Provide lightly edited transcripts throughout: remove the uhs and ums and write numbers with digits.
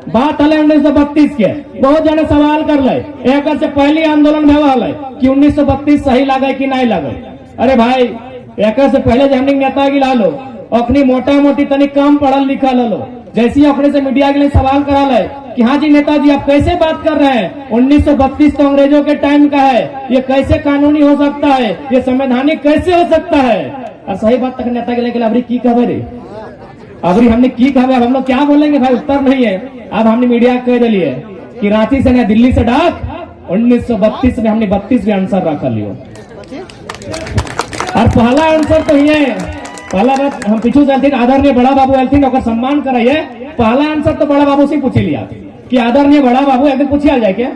बात हले 1932 के, बहुत जने सवाल कर ले एक से पहली आंदोलन भेवा हले कि 1932 सही लगे कि नहीं लगे। अरे भाई एक से पहले हमने नेता गिला लो, अखनी मोटा मोटी तनिक कम पढ़ल लिखल लो, जैसे अपने से मीडिया के लिए सवाल करा ले कि हाँ जी नेताजी आप कैसे बात कर रहे हैं, 1932 तो अंग्रेजों के टाइम का है, ये कैसे कानूनी हो सकता है, ये संवैधानिक कैसे हो सकता है। और सही बात तक नेता के लिए अबरी की खबर है, अबरी हमने की खबर, अब हम लोग क्या बोलेंगे भाई, उत्तर नहीं है। अब हमने मीडिया कह दिलिए कि रांची से न दिल्ली से डाक 1932 में हमने 32 भी आंसर रखा लियो। और पहला आंसर तो ये पहला बात हम पीछू से आदरणीय बड़ा बाबू एलथिन और सम्मान कराइए, पहला आंसर तो बड़ा बाबू से पूछ लिया कि आदरणीय बड़ा बाबू एक दिन पूछिया जाए क्या,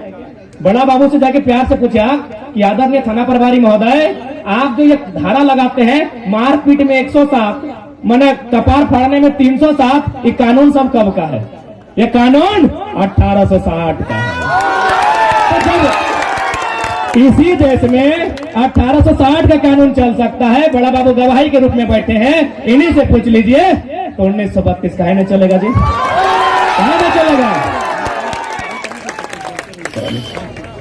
बड़ा बाबू से जाके प्यार से पूछा कि आदरणीय थाना प्रभारी महोदय आप जो ये धारा लगाते हैं मारपीट में 107 मैंने कपार फाड़ने में 307, ये कानून सब कब का है? ये कानून 1860 का है। इसी देश में 1860 का कानून चल सकता है, बड़ा बाबू गवाही के रूप में बैठे हैं, इन्हीं से पूछ लीजिए तो 1932 काहे नहीं चलेगा जी, कहा नहीं चलेगा?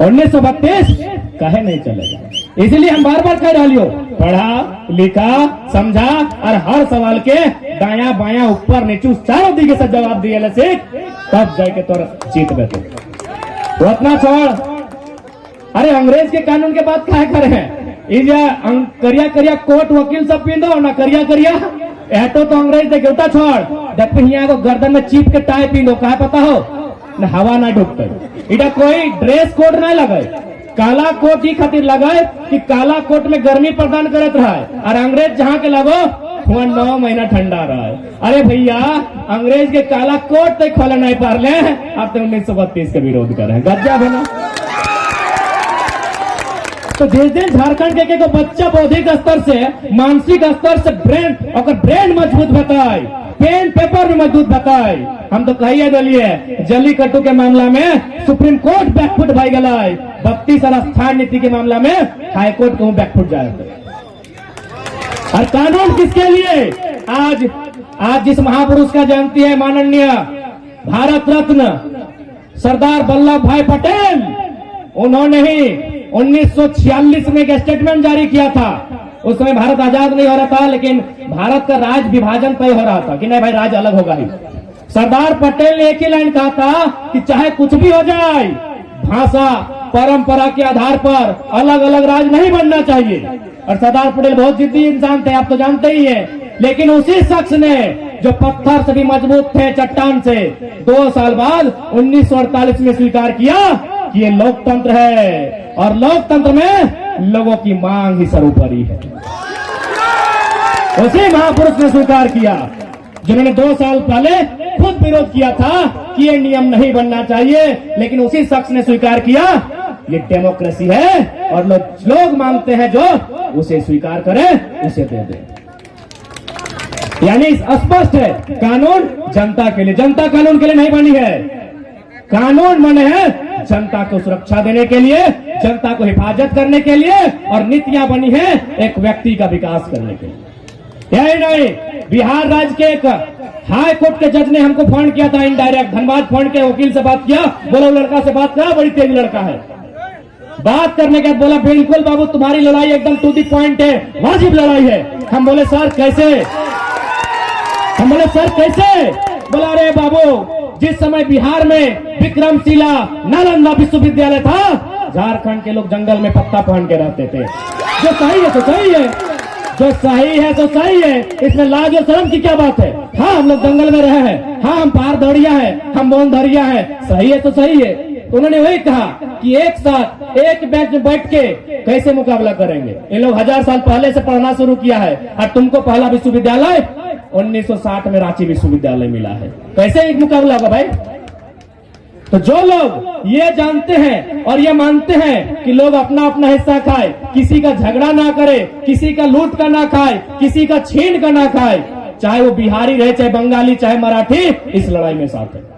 1932 काहे नहीं चलेगा? इसलिए हम बार बार कह रही हो, पढ़ा लिखा समझा और हर सवाल के दाया बाया ऊपर नीचे चारों दिखे से जवाब दिए सीख, तब जाके तो जीत बैठे। तो अपना छोड़, अरे अंग्रेज के कानून के बात क्या करे, करिया करिया कोर्ट वकील सब पींदो ना, करिया करिया एटो तो अंग्रेज दे उठा छोड़ जब यहाँ को गर्दन में चीप के टाई पींदो, कहा पता हो न हवा ना ढुकते, इटा कोई ड्रेस कोड नहीं लगे, काला कोट ही खातिर लगाए कि काला कोट में गर्मी प्रदान करत रहा है, और अंग्रेज जहाँ के लगो वहाँ 9 महीना ठंडा रहा है। अरे भैया अंग्रेज के काला कोट तक खोला नहीं पार ले, आप तो 1932 का विरोध कर रहे हैं, गज्जा बना। तो जिस दिन झारखंड के को बच्चा बौद्धिक स्तर से मानसिक स्तर से ब्रेन मजबूत बताए, पेन पेपर में मजबूत बताए, हम तो कहिए दिलिए जल्लीकट्टू के मामला में सुप्रीम कोर्ट बैकफुट भाई गलाए, 32 और स्थान नीति के मामला में हाई कोर्ट को बैकफुट जाए। और कानून किसके लिए? आज जिस महापुरुष का जयंती है, माननीय भारत रत्न सरदार वल्लभ भाई पटेल, उन्होंने ही 1946 में एक स्टेटमेंट जारी किया था। उस समय भारत आजाद नहीं हो रहा था, लेकिन भारत का राज विभाजन तय हो रहा था कि नहीं भाई राज अलग होगा ही। सरदार पटेल ने एक ही लाइन कहा था कि चाहे कुछ भी हो जाए, भाषा परंपरा के आधार पर अलग अलग राज नहीं बनना चाहिए। और सरदार पटेल बहुत जिद्दी इंसान थे, आप तो जानते ही हैं, लेकिन उसी शख्स ने जो पत्थर से भी मजबूत थे, चट्टान से, 2 साल बाद 1948 में स्वीकार किया कि ये लोकतंत्र है और लोकतंत्र में लोगों की मांग ही सर्वोपरि है। उसी महापुरुष ने स्वीकार किया जिन्होंने 2 साल पहले खुद विरोध किया था कि ये नियम नहीं बनना चाहिए, लेकिन उसी शख्स ने स्वीकार किया ये डेमोक्रेसी है और लोग मांगते हैं जो उसे स्वीकार करें, उसे दे दें। यानी स्पष्ट है, कानून जनता के लिए, जनता कानून के लिए नहीं बनी है, कानून बने हैं जनता को सुरक्षा देने के लिए, जनता को हिफाजत करने के लिए, और नीतियां बनी है एक व्यक्ति का विकास करने के लिए। यही नहीं, बिहार राज्य के एक हाई कोर्ट के जज ने हमको फोन किया था इनडायरेक्ट, धनबाद फोन के वकील से बात किया, बोला लड़का से बात करा, बड़ी तेज लड़का है। बात करने के बाद बोला बिल्कुल बाबू तुम्हारी लड़ाई एकदम टू दी पॉइंट है, वाजिब लड़ाई है। हम बोले सर कैसे? हम बोले सर कैसे? बोला अरे बाबू जिस समय बिहार में विक्रमशिला नालंदा विश्वविद्यालय था, झारखंड के लोग जंगल में पत्ता पहन के रहते थे। जो सही है तो सही है, जो सही है तो सही है, इसमें लाज और शर्म की क्या बात है? हाँ हम लोग जंगल में रहे हैं, हाँ हम पार दौड़िया है, हम बोन धरिया है, सही है तो सही है। तो उन्होंने वही कहा कि एक साथ एक बेंच में बैठ के कैसे मुकाबला करेंगे? इन लोग 1000 साल पहले से पढ़ना शुरू किया है और तुमको पहला विश्वविद्यालय 1960 में रांची विश्वविद्यालय मिला है, कैसे एक मुकाबला होगा भाई? तो जो लोग ये जानते हैं और ये मानते हैं कि लोग अपना अपना हिस्सा खाए, किसी का झगड़ा ना करे, किसी का लूट का ना खाए, किसी का छीन का ना खाए, चाहे वो बिहारी रहे, चाहे बंगाली, चाहे मराठी, इस लड़ाई में साथ है।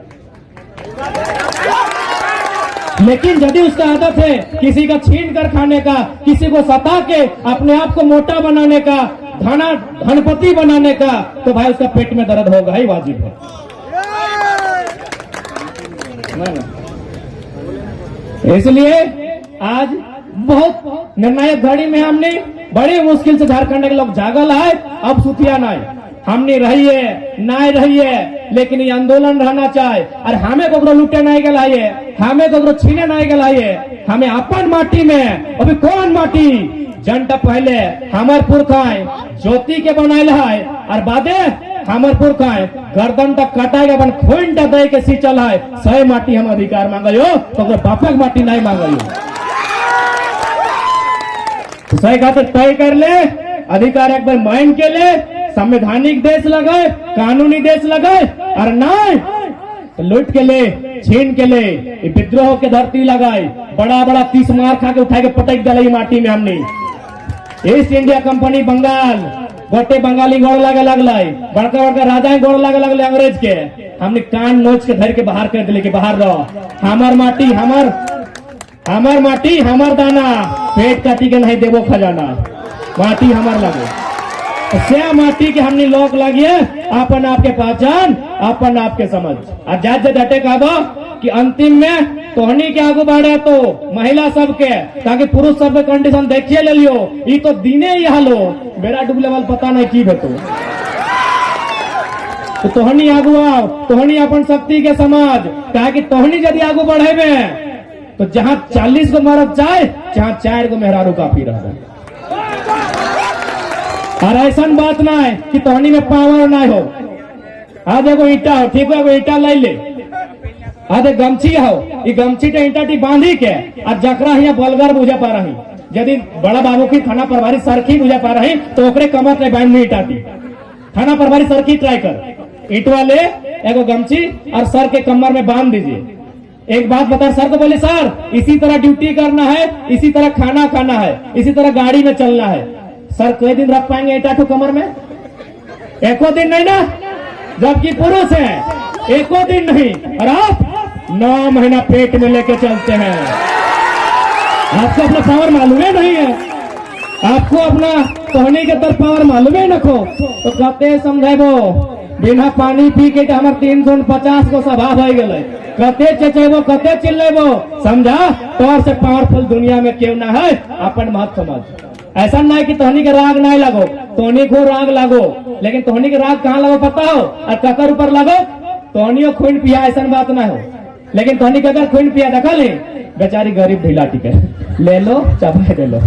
लेकिन यदि उसका आदत है किसी का छीन कर खाने का, किसी को सता के अपने आप को मोटा बनाने का, धनपति बनाने का, तो भाई उसका पेट में दर्द होगा ही वाजिब है। इसलिए आज बहुत निर्णायक घड़ी में हमने बड़ी मुश्किल से झारखंड के लोग जागल है। अब सुतिया नहीं, हमने रहिए नहीं रहिए, लेकिन ये आंदोलन रहना चाहिए। और हमें को लुटे नहीं गलाइए, हमें को छीने नहीं गलाइए। हमें अपन माटी में अभी कौन माटी जनता पहले हमार पुरखाए ज्योति के बनाए है और बादे हमार पुरखाए गर्दन तक कटाएगा अपन खोइन दे के सींचल है। सही माटी हम अधिकार मांगो तो बापक माटी नहीं मांगो। सही खातिर तय कर ले, अधिकार एक बार मान के ले, संवैधानिक देश लगाए, कानूनी देश लगाए, और नहीं तो लूट के ले, छीन के ले, विद्रोह के धरती लगाए, बड़ा बड़ा 30 मार खा के उठा के पटक डाले माटी में। हमने ईस्ट इंडिया कंपनी बंगाल गोटे बंगाली गोड़ लगे लगल, बड़का बड़का राजा गोड़ लगे लगल अंग्रेज के। हमने कान नोच के धर के बाहर कर दिले कि बाहर रहो, हमार माटी हमार दाना, पेट काटी के नहीं देवो खजाना, माटी हमार लगे। से माटी के हमने लोक लगिए, अपन आपके पहचान, अपन आपके समझ। और जात डटे कहबो कि अंतिम में तोहनी के आगू बढ़े तो महिला सबके, ताकि पुरुष सब के कंडीशन देखिए ले लियो। ये तो दिने ही हालो बेड़ा डूबले वाल पता नहीं की भेतो। तो तोहनी आगू आओ, तोहनी अपन शक्ति के समझ, ताकि तोहनी यदि आगू बढ़े में तो जहां 40 को मरद चाहे, जहां 4 को मेहरारू काफी रह। और ऐसा बात ना है कि तोहनी में पावर ना हो। आज एगो ईटा हो, ठीक है, एगो ईटा लाई ले, आज गमछी हो, ये गमछी टे ईटा टी बांधी के आज जकरा यहाँ बलगर बुझा पा रही, यदि बड़ा बाबू की थाना प्रभारी सरखी बुझा पा रही तो ओकरे कमर पे बांध नहीं ईटा टी। थाना प्रभारी सरखी ट्राई कर, ईटवा ले एगो गमछी और सर के कमर में बांध दीजिए। एक बात बता, सर को बोले सर इसी तरह ड्यूटी करना है, इसी तरह खाना खाना है, इसी तरह गाड़ी में चलना है। सर कई दिन रख पाएंगे ईटा ठो कमर में? एको दिन नहीं ना, जबकि पुरुष है एको दिन नहीं, और आप 9 महीना पेट में लेके चलते हैं। आपको अपना पावर मालूम है नहीं है? आपको अपना तोहनी के तरफ पावर मालूम है नखो तो कहते समझेबो बिना पानी पी के हमारे 350 को स्वभाव हो गए, कते चचेबो कते चिल्लेबो, समझा? तौर से पावरफुल दुनिया में क्यों ना है, अपन मत समझ। ऐसा ना है कि तोहनी के राग नहीं लगो, तोहनी को राग लगो, लेकिन तोहनी के राग कहाँ लगो पता हो? और ककर ऊपर लगो, तोहनियो खून पिया, ऐसा बात ना हो। लेकिन तोहनी के अगर खून पिया देखा ले, बेचारी गरीब ढीला टिके ले लो, चाबा दे लो।